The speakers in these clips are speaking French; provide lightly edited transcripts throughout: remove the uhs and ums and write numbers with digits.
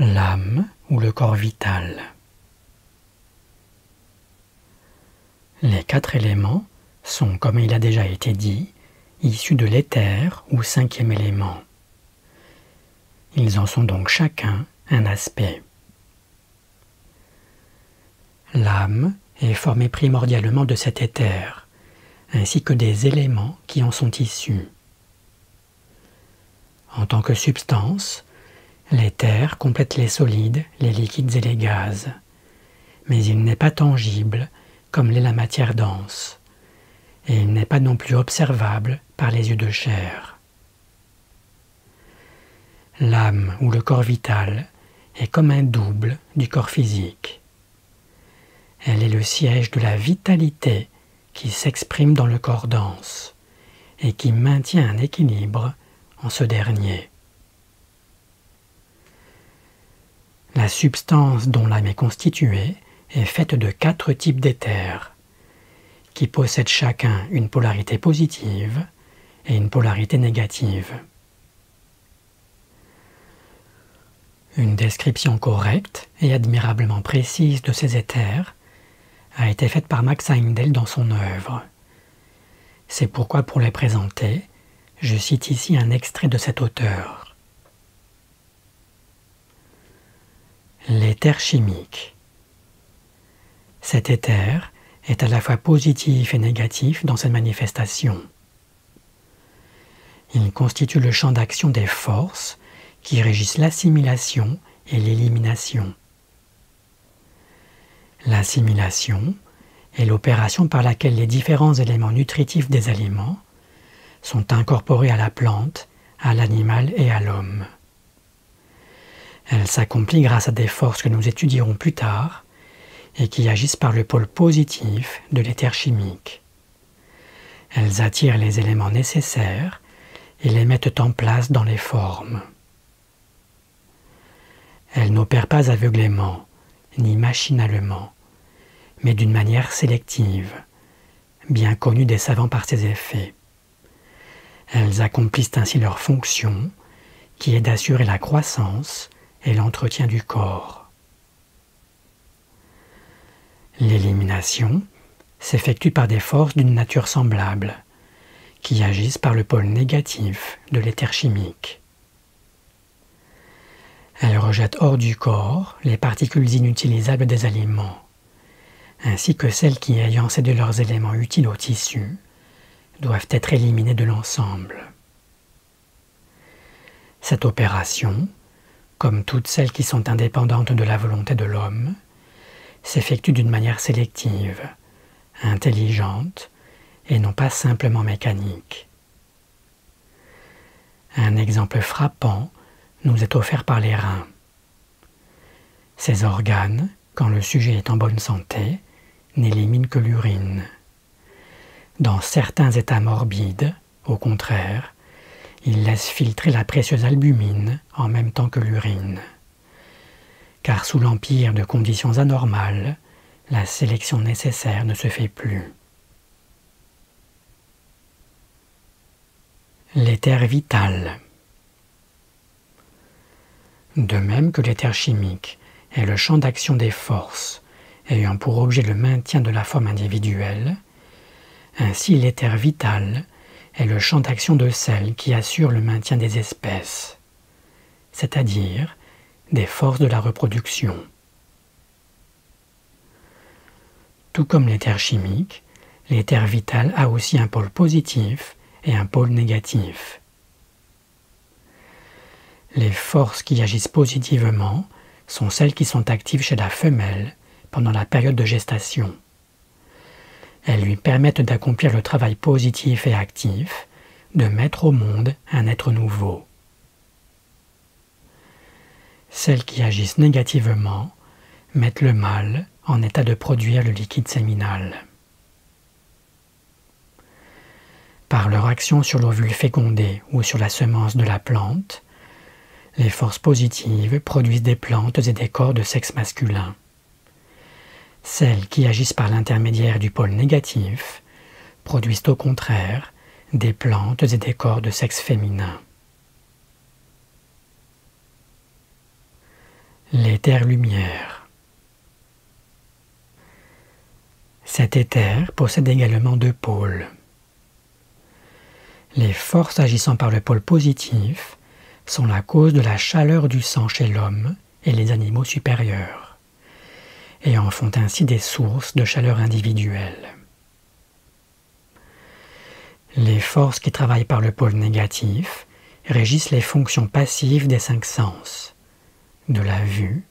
l'âme ou le corps vital. Les 4 éléments sont, comme il a déjà été dit, issus de l'éther ou 5e élément. Ils en sont donc chacun un aspect. L'âme est formée primordialement de cet éther, ainsi que des éléments qui en sont issus. En tant que substance, l'éther complète les solides, les liquides et les gaz, mais il n'est pas tangible comme l'est la matière dense, et il n'est pas non plus observable par les yeux de chair. L'âme ou le corps vital est comme un double du corps physique. Elle est le siège de la vitalité qui s'exprime dans le corps dense et qui maintient un équilibre en ce dernier. La substance dont l'âme est constituée est faite de 4 types d'éthers, qui possèdent chacun une polarité positive et une polarité négative. Une description correcte et admirablement précise de ces éthers a été faite par Max Heindel dans son œuvre. C'est pourquoi, pour les présenter, je cite ici un extrait de cet auteur. L'éther chimique. Cet éther est à la fois positif et négatif dans cette manifestation. Il constitue le champ d'action des forces qui régissent l'assimilation et l'élimination. L'assimilation est l'opération par laquelle les différents éléments nutritifs des aliments sont incorporés à la plante, à l'animal et à l'homme. Elle s'accomplit grâce à des forces que nous étudierons plus tard et qui agissent par le pôle positif de l'éther chimique. Elles attirent les éléments nécessaires et les mettent en place dans les formes. Elles n'opèrent pas aveuglément, ni machinalement, mais d'une manière sélective, bien connue des savants par ses effets. Elles accomplissent ainsi leur fonction, qui est d'assurer la croissance et l'entretien du corps. L'élimination s'effectue par des forces d'une nature semblable, qui agissent par le pôle négatif de l'éther chimique. Elles rejettent hors du corps les particules inutilisables des aliments, ainsi que celles qui, ayant cédé leurs éléments utiles au tissu, doivent être éliminées de l'ensemble. Cette opération, comme toutes celles qui sont indépendantes de la volonté de l'homme, s'effectue d'une manière sélective, intelligente et non pas simplement mécanique. Un exemple frappant nous est offert par les reins. Ces organes, quand le sujet est en bonne santé, n'éliminent que l'urine. Dans certains états morbides, au contraire, ils laissent filtrer la précieuse albumine en même temps que l'urine. Car sous l'empire de conditions anormales, la sélection nécessaire ne se fait plus. L'éther vital. De même que l'éther chimique est le champ d'action des forces ayant pour objet le maintien de la forme individuelle, ainsi l'éther vital est le champ d'action de celles qui assurent le maintien des espèces, c'est-à-dire des forces de la reproduction. Tout comme l'éther chimique, l'éther vital a aussi un pôle positif et un pôle négatif. Les forces qui agissent positivement sont celles qui sont actives chez la femelle pendant la période de gestation. Elles lui permettent d'accomplir le travail positif et actif de mettre au monde un être nouveau. Celles qui agissent négativement mettent le mâle en état de produire le liquide séminal. Par leur action sur l'ovule fécondé ou sur la semence de la plante, les forces positives produisent des plantes et des corps de sexe masculin. Celles qui agissent par l'intermédiaire du pôle négatif produisent au contraire des plantes et des corps de sexe féminin. L'éther-lumière. Cet éther possède également deux pôles. Les forces agissant par le pôle positif sont la cause de la chaleur du sang chez l'homme et les animaux supérieurs, et en font ainsi des sources de chaleur individuelle. Les forces qui travaillent par le pôle négatif régissent les fonctions passives des cinq sens, de la vue,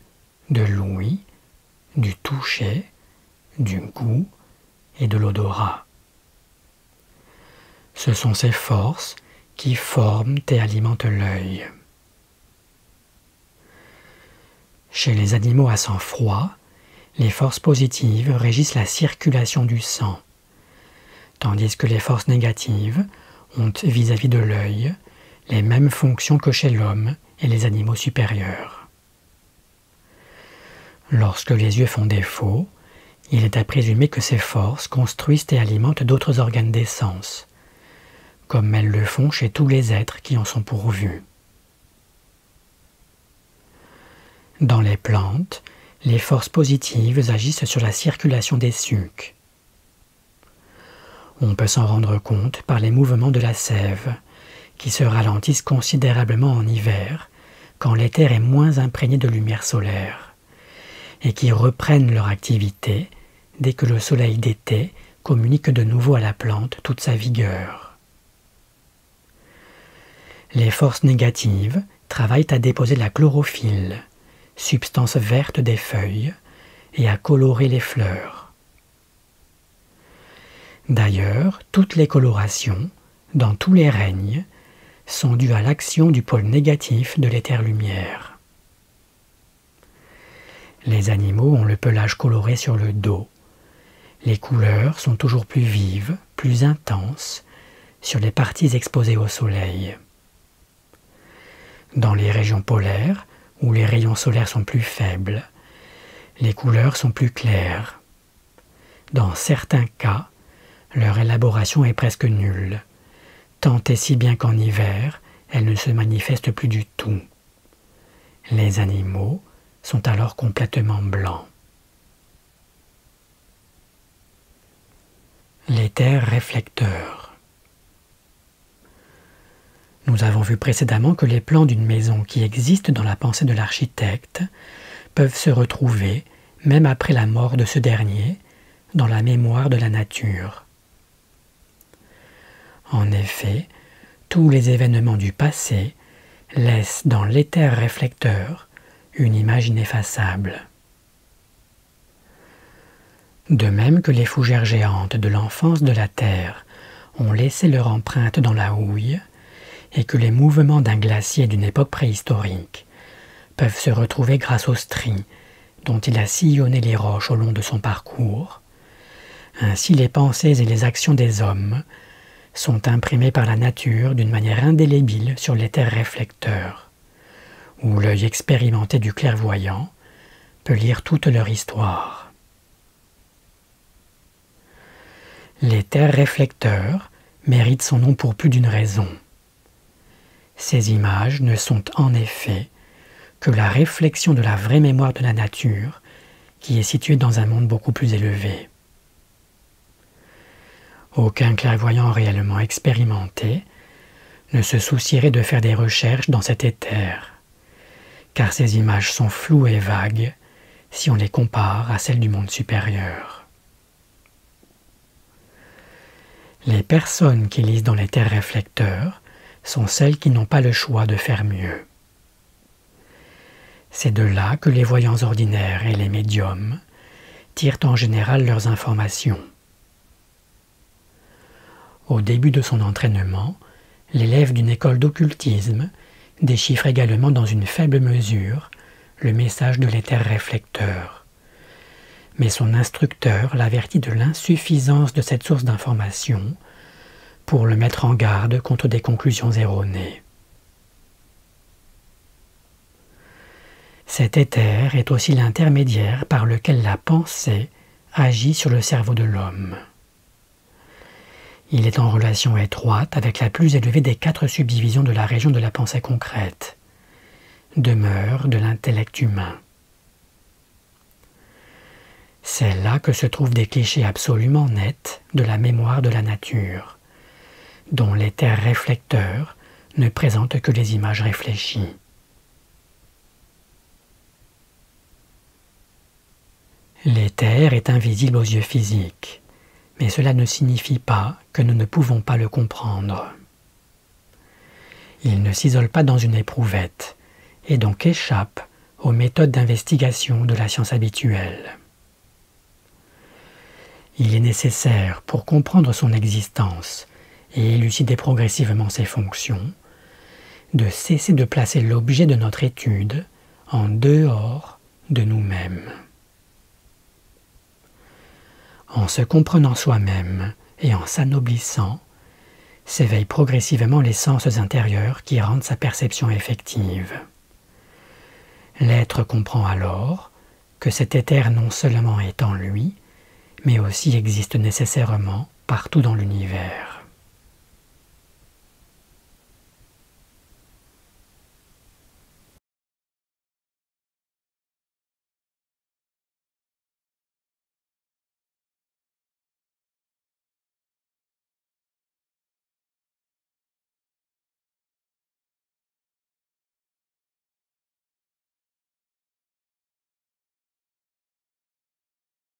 de l'ouïe, du toucher, du goût et de l'odorat. Ce sont ces forces qui forment et alimentent l'œil. Chez les animaux à sang froid, les forces positives régissent la circulation du sang, tandis que les forces négatives ont vis-à-vis de l'œil les mêmes fonctions que chez l'homme et les animaux supérieurs. Lorsque les yeux font défaut, il est à présumer que ces forces construisent et alimentent d'autres organes des sens, comme elles le font chez tous les êtres qui en sont pourvus. Dans les plantes, les forces positives agissent sur la circulation des sucs. On peut s'en rendre compte par les mouvements de la sève, qui se ralentissent considérablement en hiver, quand l'éther est moins imprégné de lumière solaire, et qui reprennent leur activité dès que le soleil d'été communique de nouveau à la plante toute sa vigueur. Les forces négatives travaillent à déposer la chlorophylle, substance verte des feuilles, et à colorer les fleurs. D'ailleurs, toutes les colorations, dans tous les règnes, sont dues à l'action du pôle négatif de l'éther-lumière. Les animaux ont le pelage coloré sur le dos. Les couleurs sont toujours plus vives, plus intenses, sur les parties exposées au soleil. Dans les régions polaires, où les rayons solaires sont plus faibles, les couleurs sont plus claires. Dans certains cas, leur élaboration est presque nulle, tant et si bien qu'en hiver, elle ne se manifeste plus du tout. Les animaux sont alors complètement blancs. L'éther réflecteur. Nous avons vu précédemment que les plans d'une maison qui existent dans la pensée de l'architecte peuvent se retrouver, même après la mort de ce dernier, dans la mémoire de la nature. En effet, tous les événements du passé laissent dans l'éther réflecteur une image ineffaçable. De même que les fougères géantes de l'enfance de la Terre ont laissé leur empreinte dans la houille, et que les mouvements d'un glacier d'une époque préhistorique peuvent se retrouver grâce aux stries dont il a sillonné les roches au long de son parcours, ainsi les pensées et les actions des hommes sont imprimées par la nature d'une manière indélébile sur l'éther réflecteur, où l'œil expérimenté du clairvoyant peut lire toute leur histoire. L'éther réflecteur mérite son nom pour plus d'une raison. Ces images ne sont en effet que la réflexion de la vraie mémoire de la nature qui est située dans un monde beaucoup plus élevé. Aucun clairvoyant réellement expérimenté ne se soucierait de faire des recherches dans cet éther, car ces images sont floues et vagues si on les compare à celles du monde supérieur. Les personnes qui lisent dans l'éther réflecteur sont celles qui n'ont pas le choix de faire mieux. C'est de là que les voyants ordinaires et les médiums tirent en général leurs informations. Au début de son entraînement, l'élève d'une école d'occultisme déchiffre également dans une faible mesure le message de l'éther réflecteur. Mais son instructeur l'avertit de l'insuffisance de cette source d'information pour le mettre en garde contre des conclusions erronées. Cet éther est aussi l'intermédiaire par lequel la pensée agit sur le cerveau de l'homme. Il est en relation étroite avec la plus élevée des 4 subdivisions de la région de la pensée concrète, demeure de l'intellect humain. C'est là que se trouvent des clichés absolument nets de la mémoire de la nature, dont l'éther réflecteur ne présente que les images réfléchies. L'éther est invisible aux yeux physiques, mais cela ne signifie pas que nous ne pouvons pas le comprendre. Il ne s'isole pas dans une éprouvette, et donc échappe aux méthodes d'investigation de la science habituelle. Il est nécessaire, pour comprendre son existence et élucider progressivement ses fonctions, de cesser de placer l'objet de notre étude en dehors de nous-mêmes. En se comprenant soi-même et en s'anoblissant, s'éveillent progressivement les sens intérieurs qui rendent sa perception effective. L'être comprend alors que cet éther non seulement est en lui, mais aussi existe nécessairement partout dans l'univers.